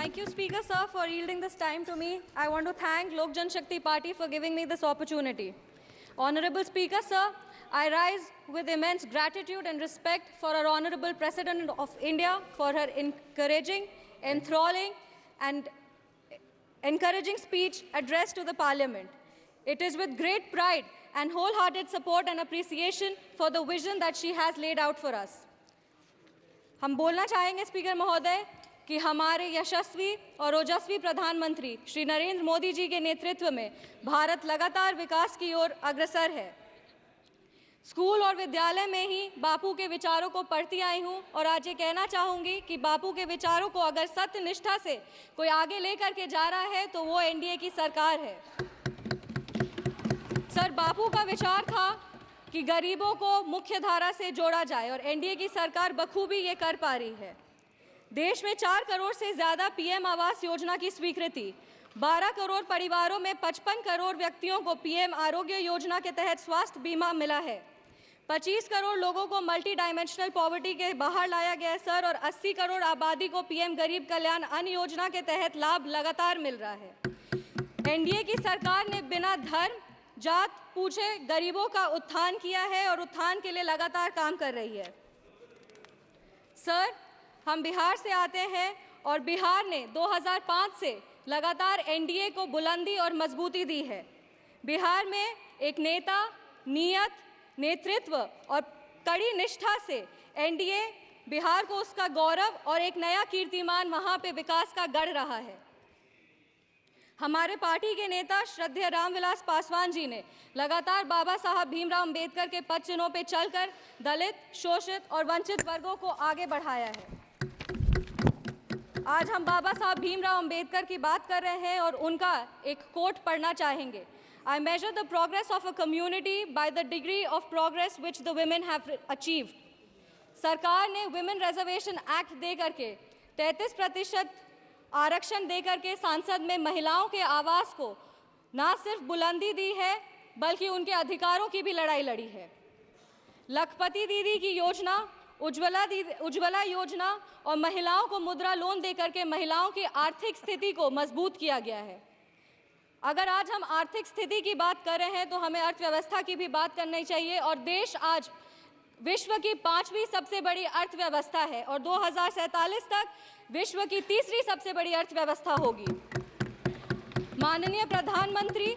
Thank you, Speaker Sir, for yielding this time to me. I want to thank Lok Jan Shakti Party for giving me this opportunity. Honorable Speaker Sir, I rise with immense gratitude and respect for our Honorable President of India for her encouraging, enthralling and encouraging speech addressed to the Parliament. It is with great pride and wholehearted support and appreciation for the vision that she has laid out for us. हम बोलना चाहेंगे speaker महोदय कि हमारे यशस्वी और ओजस्वी प्रधानमंत्री श्री नरेंद्र मोदी जी के नेतृत्व में भारत लगातार विकास की ओर अग्रसर है। स्कूल और विद्यालय में ही बापू के विचारों को पढ़ती आई हूं और आज ये कहना चाहूंगी कि बापू के विचारों को अगर सत्य निष्ठा से कोई आगे लेकर के जा रहा है तो वो एनडीए की सरकार है। सर, बापू का विचार था कि गरीबों को मुख्य धारा से जोड़ा जाए और एनडीए की सरकार बखूबी ये कर पा रही है। देश में 4 करोड़ से ज़्यादा पीएम आवास योजना की स्वीकृति, 12 करोड़ परिवारों में 55 करोड़ व्यक्तियों को पीएम आरोग्य योजना के तहत स्वास्थ्य बीमा मिला है। 25 करोड़ लोगों को मल्टी डायमेंशनल पॉवर्टी के बाहर लाया गया है सर, और 80 करोड़ आबादी को पीएम गरीब कल्याण अन्न योजना के तहत लाभ लगातार मिल रहा है। एनडीए की सरकार ने बिना धर्म जात पूछे गरीबों का उत्थान किया है और उत्थान के लिए लगातार काम कर रही है। सर, हम बिहार से आते हैं और बिहार ने 2005 से लगातार एनडीए को बुलंदी और मजबूती दी है। बिहार में एक नेता, नियत, नेतृत्व और कड़ी निष्ठा से एनडीए बिहार को उसका गौरव और एक नया कीर्तिमान वहां पे विकास का गढ़ रहा है। हमारे पार्टी के नेता श्रद्धेय रामविलास पासवान जी ने लगातार बाबा साहब भीमराव अंबेडकर के पद चिन्हों पर चलकर दलित, शोषित और वंचित वर्गों को आगे बढ़ाया है। आज हम बाबा साहब भीमराव अंबेडकर की बात कर रहे हैं और उनका एक कोट पढ़ना चाहेंगे। I measure the progress of a community by the degree of progress which the women have achieved. सरकार ने वुमेन रिजर्वेशन एक्ट दे करके 33% आरक्षण दे करके संसद में महिलाओं के आवास को ना सिर्फ बुलंदी दी है बल्कि उनके अधिकारों की भी लड़ाई लड़ी है। लखपति दीदी की योजना, उज्ज्वला योजना और महिलाओं को मुद्रा लोन दे करके महिलाओं की आर्थिक स्थिति को मजबूत किया गया है। अगर आज हम आर्थिक स्थिति की बात कर रहे हैं तो हमें अर्थव्यवस्था की भी बात करनी चाहिए और देश आज विश्व की 5वीं सबसे बड़ी अर्थव्यवस्था है और 2047 तक विश्व की 3री सबसे बड़ी अर्थव्यवस्था होगी। माननीय प्रधानमंत्री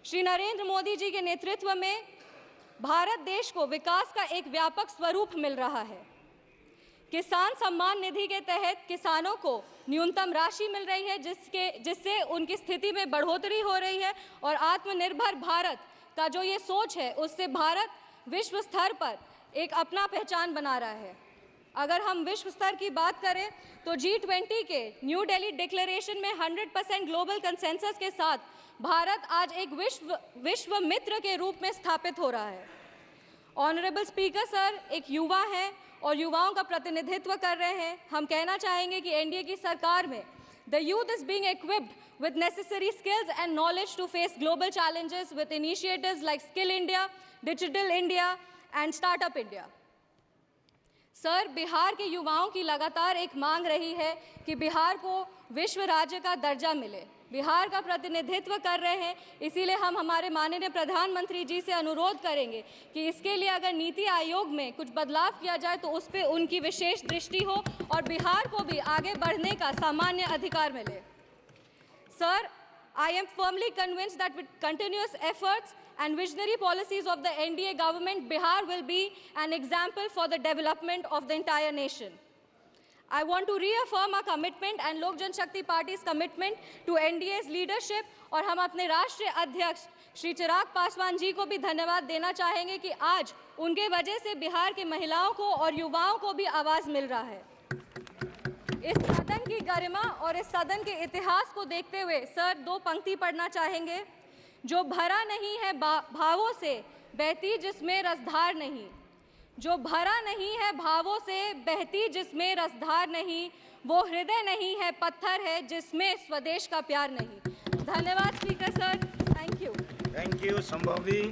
श्री नरेंद्र मोदी जी के नेतृत्व में भारत देश को विकास का एक व्यापक स्वरूप मिल रहा है। किसान सम्मान निधि के तहत किसानों को न्यूनतम राशि मिल रही है जिससे उनकी स्थिति में बढ़ोतरी हो रही है और आत्मनिर्भर भारत का जो ये सोच है उससे भारत विश्व स्तर पर एक अपना पहचान बना रहा है। अगर हम विश्व स्तर की बात करें तो G20 के न्यू दिल्ली डिक्लेरेशन में 100% ग्लोबल कंसेंसस के साथ भारत आज एक विश्व मित्र के रूप में स्थापित हो रहा है। ऑनरेबल स्पीकर सर एक युवा हैं और युवाओं का प्रतिनिधित्व कर रहे हैं। हम कहना चाहेंगे कि एनडीए की सरकार में the youth is being equipped with necessary skills and knowledge to face global challenges with initiatives like Skill India, Digital India and Startup India. Sir, Bihar के युवाओं की लगातार एक मांग रही है कि बिहार को विश्व राज्य का दर्जा मिले। बिहार का प्रतिनिधित्व कर रहे हैं, इसीलिए हम हमारे माननीय प्रधानमंत्री जी से अनुरोध करेंगे कि इसके लिए अगर नीति आयोग में कुछ बदलाव किया जाए तो उस पर उनकी विशेष दृष्टि हो और बिहार को भी आगे बढ़ने का सामान्य अधिकार मिले। Sir, I am firmly convinced that with continuous efforts and visionary policies of the NDA government, Bihar will be an example for the development of the entire nation. I want to reaffirm our commitment and Lok Jan Shakti Party's commitment to NDA's leadership और हम अपने राष्ट्रीय अध्यक्ष श्री चिराग पासवान जी को भी धन्यवाद देना चाहेंगे कि आज उनके वजह से बिहार की महिलाओं को और युवाओं को भी आवाज़ मिल रहा है। इस सदन की गरिमा और इस सदन के इतिहास को देखते हुए सर 2 पंक्ति पढ़ना चाहेंगे। जो भरा नहीं है भावों से बहती जिसमें रसधार नहीं, जो भरा नहीं है भावों से बहती जिसमें रसधार नहीं, वो हृदय नहीं है पत्थर है जिसमें स्वदेश का प्यार नहीं। धन्यवाद speaker sir, thank you. Thank you Shambhavi.